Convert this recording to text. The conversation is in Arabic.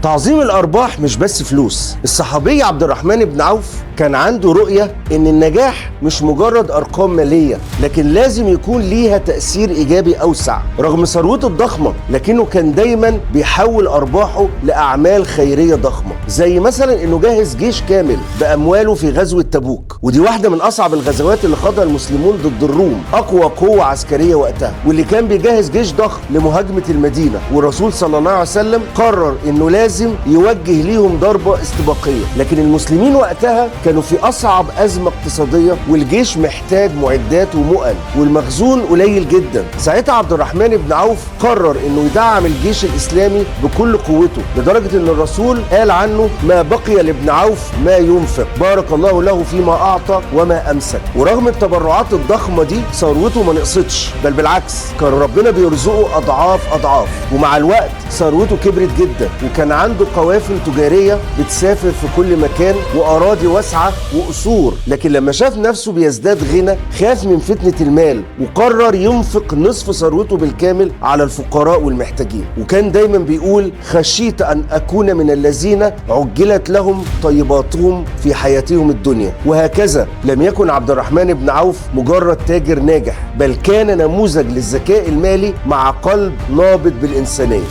تعظيم الأرباح مش بس فلوس. الصحابي عبد الرحمن بن عوف كان عنده رؤية إن النجاح مش مجرد أرقام مالية، لكن لازم يكون ليها تأثير إيجابي أوسع. رغم ثروته الضخمة، لكنه كان دايما بيحول أرباحه لأعمال خيرية ضخمة، زي مثلا إنه جهز جيش كامل بأمواله في غزوة تبوك، ودي واحدة من أصعب الغزوات اللي خاضها المسلمون ضد الروم، أقوى قوة عسكرية وقتها، واللي كان بيجهز جيش ضخم لمهاجمة المدينة. والرسول صلى الله عليه وسلم قرر إنه لازم يوجه ليهم ضربة استباقية، لكن المسلمين وقتها كانوا في أصعب أزمة اقتصادية، والجيش محتاج معدات ومؤن، والمخزون قليل جدا. ساعتها عبد الرحمن بن عوف قرر إنه يدعم الجيش الإسلامي بكل قوته، لدرجة إن الرسول قال عنه: ما بقي لابن عوف ما ينفق، بارك الله له فيما أعطى وما أمسك. ورغم التبرعات الضخمة دي، ثروته ما نقصتش، بل بالعكس كان ربنا بيرزقه أضعاف أضعاف. ومع الوقت ثروته كبرت جدا، وكان عنده قوافل تجارية بتسافر في كل مكان، وأراضي واسعة وقصور. لكن لما شاف نفسه بيزداد غنى، خاف من فتنة المال، وقرر ينفق نصف ثروته بالكامل على الفقراء والمحتاجين. وكان دايما بيقول: خشيت أن أكون من الذين عجلت لهم طيباتهم في حياتهم الدنيا. وهكذا لم يكن عبد الرحمن بن عوف مجرد تاجر ناجح، بل كان نموذج للذكاء المالي مع قلب نابض بالإنسانية.